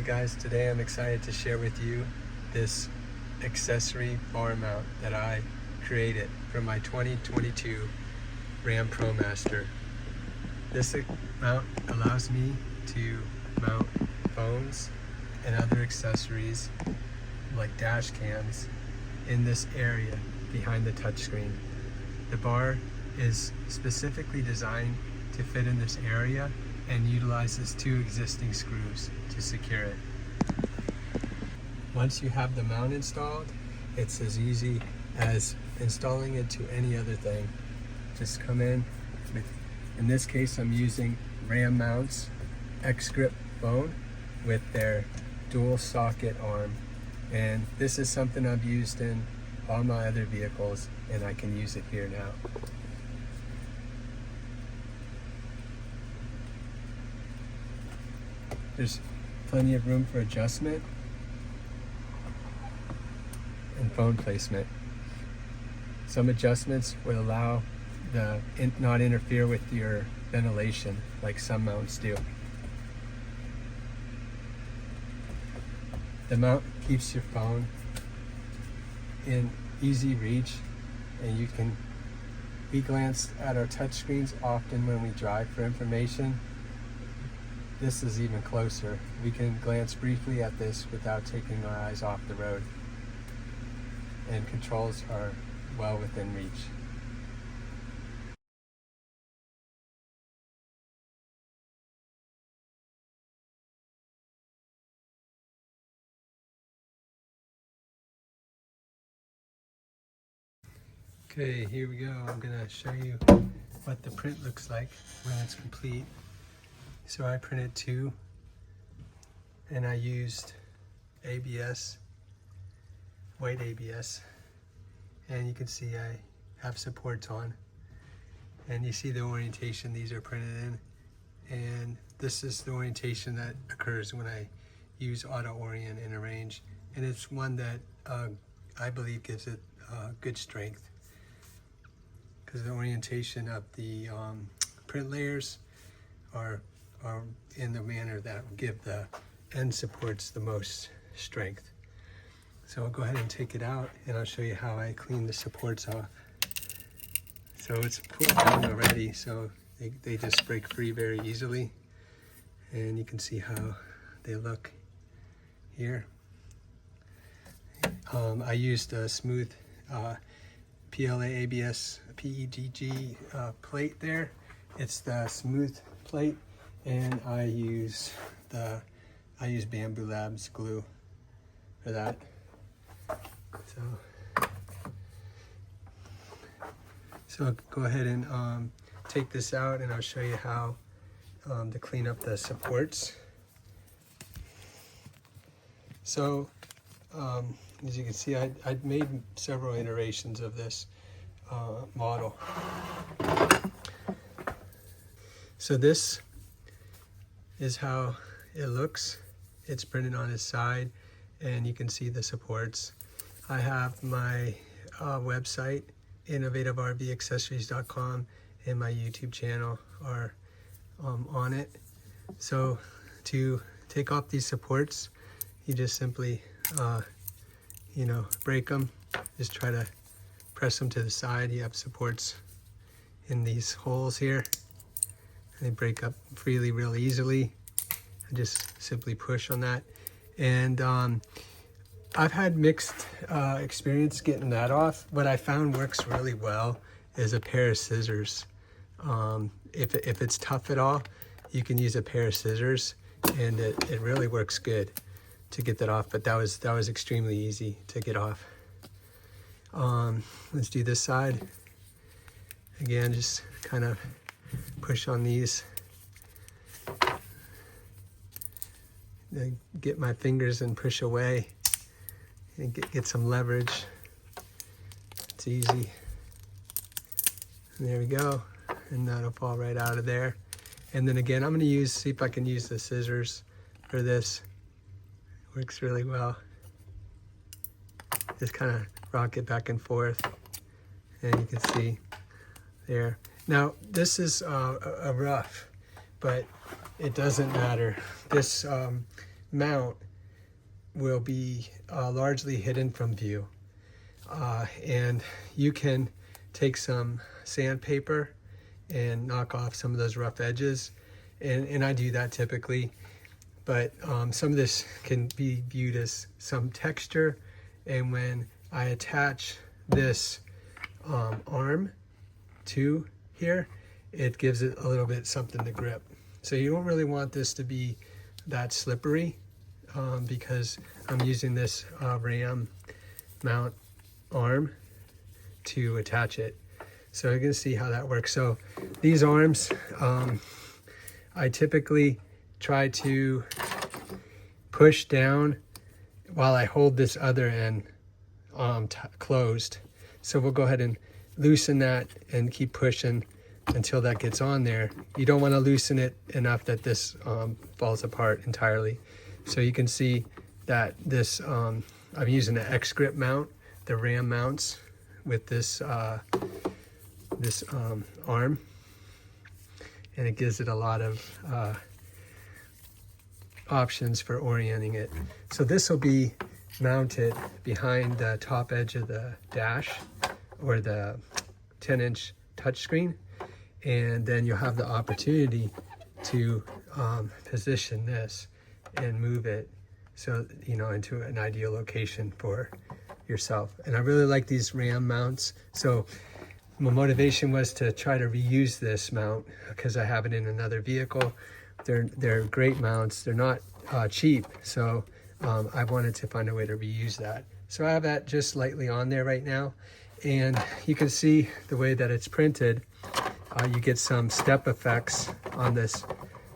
guys, today I'm excited to share with you this accessory bar mount that I created for my 2022 Ram Promaster. This mount allows me to mount phones and other accessories like dash cams in this area behind the touchscreen. The bar is specifically designed to fit in this area and utilizes 2 existing screws to secure it. Once you have the mount installed, it's as easy as installing it to any other thing. Just come in this case I'm using Ram mounts X-grip phone with their dual socket arm, and this is something I've used in all my other vehicles and I can use it here now. There's plenty of room for adjustment and phone placement. Some adjustments would allow not interfere with your ventilation like some mounts do. The mount keeps your phone in easy reach, and we glance at our touchscreens often when we drive for information. This is even closer. We can glance briefly at this without taking our eyes off the road, and controls are well within reach. Okay, here we go. I'm gonna show you what the print looks like when it's complete. So I printed 2 and I used ABS, white ABS, and you can see I have supports on, and you see the orientation these are printed in, and this is the orientation that occurs when I use auto orient and arrange, and it's one that I believe gives it good strength, because the orientation of the print layers are in the manner that will give the end supports the most strength. So I'll go ahead and take it out and I'll show you how I clean the supports off. So it's pulled down already, so they just break free very easily, and you can see how they look here. I used a smooth PLA ABS PEGG plate there. It's the smooth plate, and I use Bambu Labs glue for that. So I'll go ahead and take this out, and I'll show you how to clean up the supports. So as you can see, I'd made several iterations of this model. So this is how it looks. It's printed on its side, and you can see the supports. I have my website, innovativervaccessories.com, and my YouTube channel are on it. So to take off these supports, you just simply break them. Just try to press them to the side. You have supports in these holes here. They break up freely real easily. I just simply push on that. And I've had mixed experience getting that off. What I found works really well is a pair of scissors. If it's tough at all, you can use a pair of scissors, and it really works good to get that off. But that was extremely easy to get off. Let's do this side. Again, just kind of push on these. Get my fingers and push away and get some leverage. It's easy. And there we go. And that'll fall right out of there. And then again, I'm gonna see if I can use the scissors for this. Works really well. Just kind of rock it back and forth, and you can see there. Now this is a rough, but it doesn't matter. This mount will be largely hidden from view. And you can take some sandpaper and knock off some of those rough edges. And I do that typically, but some of this can be viewed as some texture. And when I attach this arm to here, it gives it a little bit something to grip. So you don't really want this to be that slippery because I'm using this ram mount arm to attach it. So you're gonna see how that works. So these arms, I typically try to push down while I hold this other end closed. So we'll go ahead and loosen that and keep pushing until that gets on there. You don't want to loosen it enough that this falls apart entirely. So you can see that this, I'm using an X grip mount, the ram mounts with this arm, and it gives it a lot of options for orienting it. So this will be mounted behind the top edge of the dash or the 10-inch touchscreen, and then you'll have the opportunity to position this and move it so into an ideal location for yourself. And I really like these ram mounts. So my motivation was to try to reuse this mount because I have it in another vehicle. They're great mounts. They're not cheap, so I wanted to find a way to reuse that. So I have that just lightly on there right now, and you can see the way that it's printed. You get some step effects on this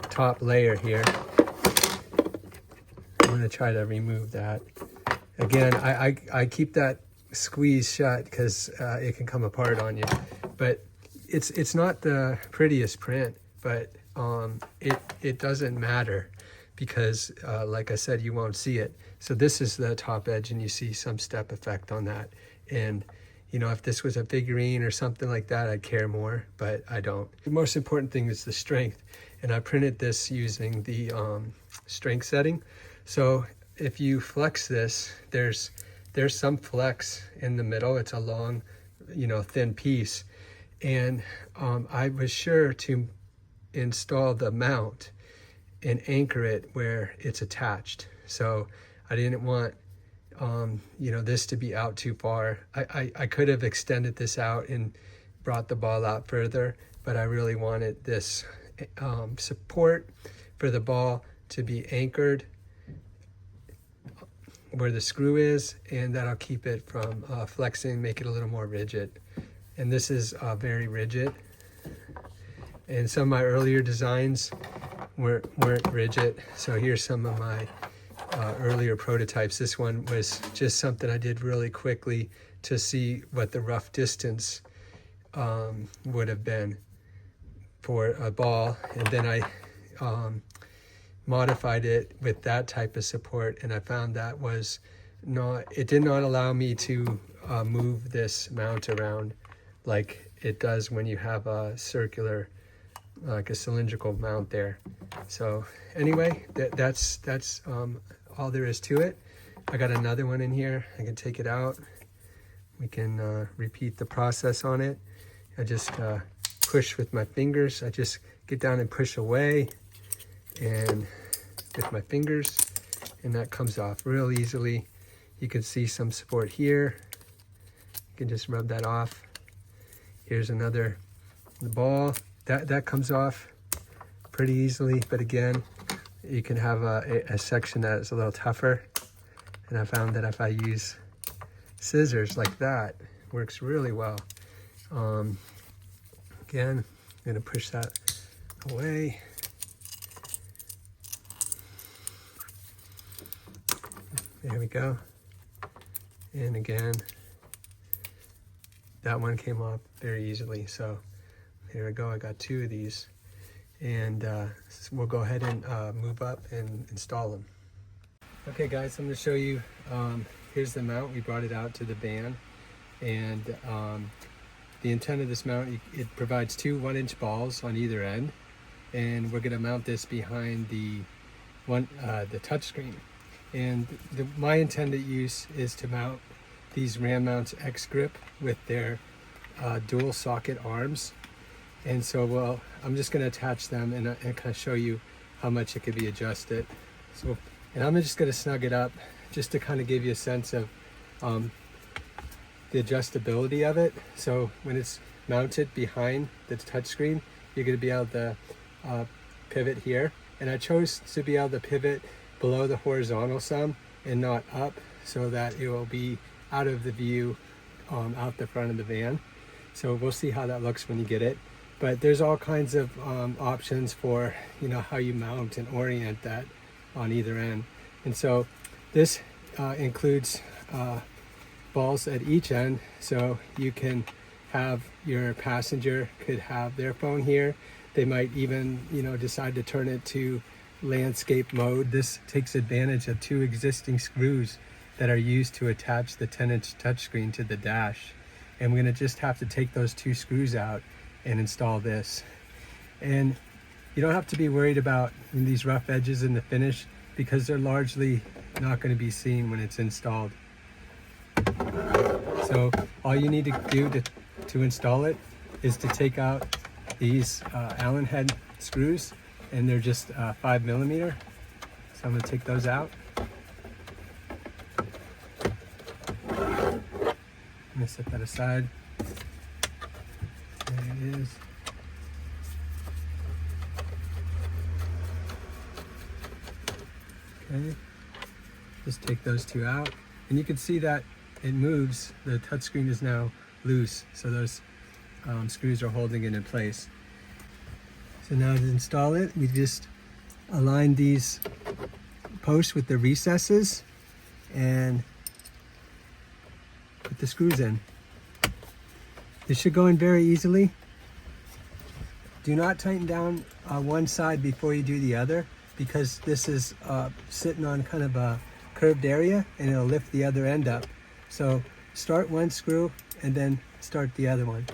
top layer here. I'm going to try to remove that. Again, I keep that squeezed shut because it can come apart on you. But it's not the prettiest print, but it doesn't matter because like I said, you won't see it. So this is the top edge, and you see some step effect on that. And if this was a figurine or something like that, I'd care more, but I don't. The most important thing is the strength. And I printed this using the strength setting. So if you flex this, there's some flex in the middle. It's a long, thin piece. And I was sure to install the mount and anchor it where it's attached. So I didn't want this to be out too far. I could have extended this out and brought the ball out further, but I really wanted this support for the ball to be anchored where the screw is, and that'll keep it from flexing, make it a little more rigid. And this is very rigid. And some of my earlier designs weren't rigid. So here's some of my earlier prototypes. This one was just something I did really quickly to see what the rough distance would have been for a ball, and then I modified it with that type of support, and I found that it did not allow me to move this mount around like it does when you have a circular, like a cylindrical mount there. So anyway, that's all there is to it. I got another one in here. I can take it out. We can repeat the process on it. I just push with my fingers. I just get down and push away and with my fingers, and that comes off real easily. You can see some support here. You can just rub that off. Here's the ball. That comes off pretty easily, but again, you can have a section that is a little tougher. And I found that if I use scissors like that, it works really well. Again, I'm gonna push that away. There we go. And again, that one came off very easily. So here we go, I got two of these. And we'll go ahead and move up and install them. Okay guys, I'm gonna show you, here's the mount. We brought it out to the van, and the intent of this mount, it provides two 1-inch balls on either end, and we're gonna mount this behind the the touchscreen. And my intended use is to mount these Ram Mounts X Grip with their dual socket arms. And so, well, I'm just going to attach them and kind of show you how much it could be adjusted. So, and I'm just going to snug it up just to kind of give you a sense of the adjustability of it. So when it's mounted behind the touchscreen, you're going to be able to pivot here. And I chose to be able to pivot below the horizontal some and not up, so that it will be out of the view out the front of the van. So we'll see how that looks when you get it. But there's all kinds of options for, you know, how you mount and orient that on either end. And so this includes balls at each end, so you can have your passenger could have their phone here. They might even, you know, decide to turn it to landscape mode. This takes advantage of 2 existing screws that are used to attach the 10-inch touchscreen to the dash. And we're going to just have to take those 2 screws out and install this. And you don't have to be worried about these rough edges in the finish, because they're largely not going to be seen when it's installed. So all you need to do to install it is to take out these Allen head screws, and they're just 5mm. So I'm going to take those out. I'm going to set that aside. There it is. Okay, just take those 2 out, and you can see that it moves. The touchscreen is now loose, so those screws are holding it in place. So now to install it, we just align these posts with the recesses and put the screws in. This should go in very easily. Do not tighten down one side before you do the other, because this is sitting on kind of a curved area, and it'll lift the other end up. So start one screw and then start the other one.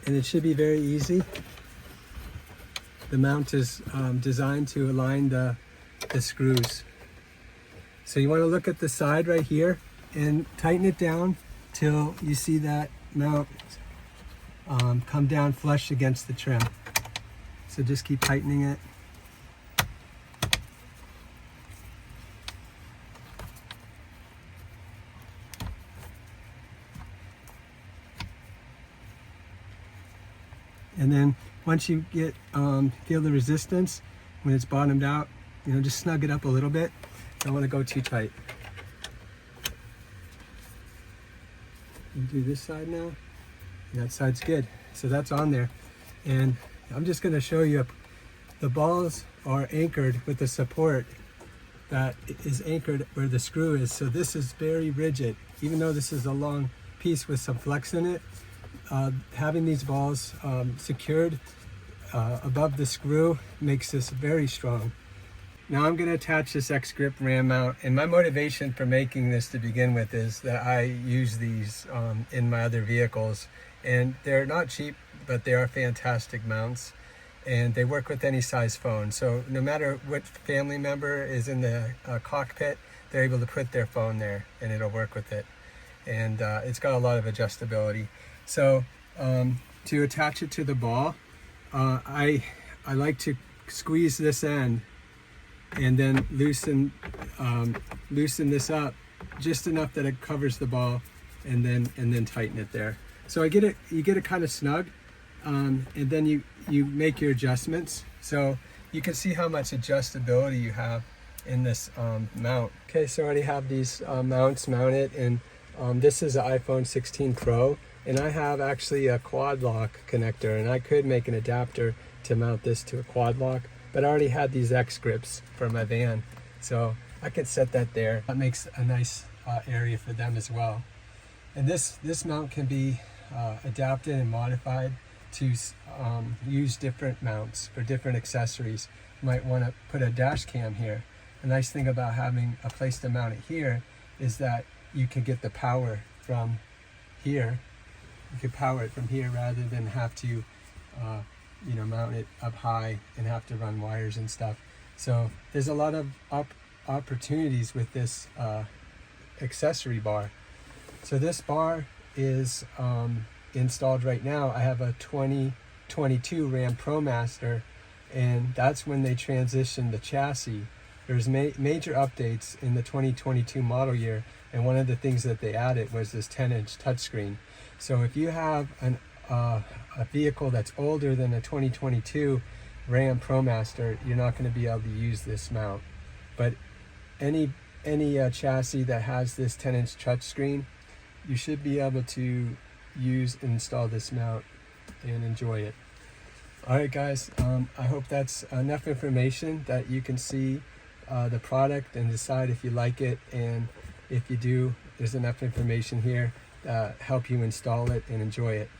And it should be very easy. The mount is designed to align the screws. So you want to look at the side right here and tighten it down till you see that mount come down flush against the trim. So just keep tightening it. And then once you get feel the resistance when it's bottomed out, you know, just snug it up a little bit. Don't want to go too tight. Do this side now. That side's good. So that's on there. And I'm just going to show you, the balls are anchored with the support that is anchored where the screw is. So this is very rigid. Even though this is a long piece with some flex in it, having these balls secured above the screw makes this very strong. Now I'm going to attach this X Grip ram mount, and my motivation for making this to begin with is that I use these in my other vehicles, and they're not cheap, but they are fantastic mounts, and they work with any size phone. So no matter what family member is in the cockpit, they're able to put their phone there and it'll work with it. And it's got a lot of adjustability. So to attach it to the ball, I like to squeeze this end and then loosen this up just enough that it covers the ball, and then tighten it there. So you get it kind of snug, and then you make your adjustments. So you can see how much adjustability you have in this mount. Okay, so I already have these mounts mounted, and this is an iPhone 16 Pro, and I have actually a quad lock connector, and I could make an adapter to mount this to a quad lock, but I already had these X grips for my van, so I can set that there. That makes a nice area for them as well. And this mount can be adapted and modified to use different mounts for different accessories. You might want to put a dash cam here. The nice thing about having a place to mount it here is that you can get the power from here You could power it from here rather than have to, you know, mount it up high and have to run wires and stuff. So there's a lot of opportunities with this accessory bar. So this bar is installed right now. I have a 2022 Ram Promaster, and that's when they transitioned the chassis. There's major updates in the 2022 model year, and one of the things that they added was this 10-inch touchscreen. So if you have a vehicle that's older than a 2022 Ram Promaster, you're not going to be able to use this mount. But any chassis that has this 10-inch touchscreen, you should be able to use and install this mount and enjoy it. Alright guys, I hope that's enough information that you can see the product and decide if you like it, and if you do, there's enough information here to help you install it and enjoy it.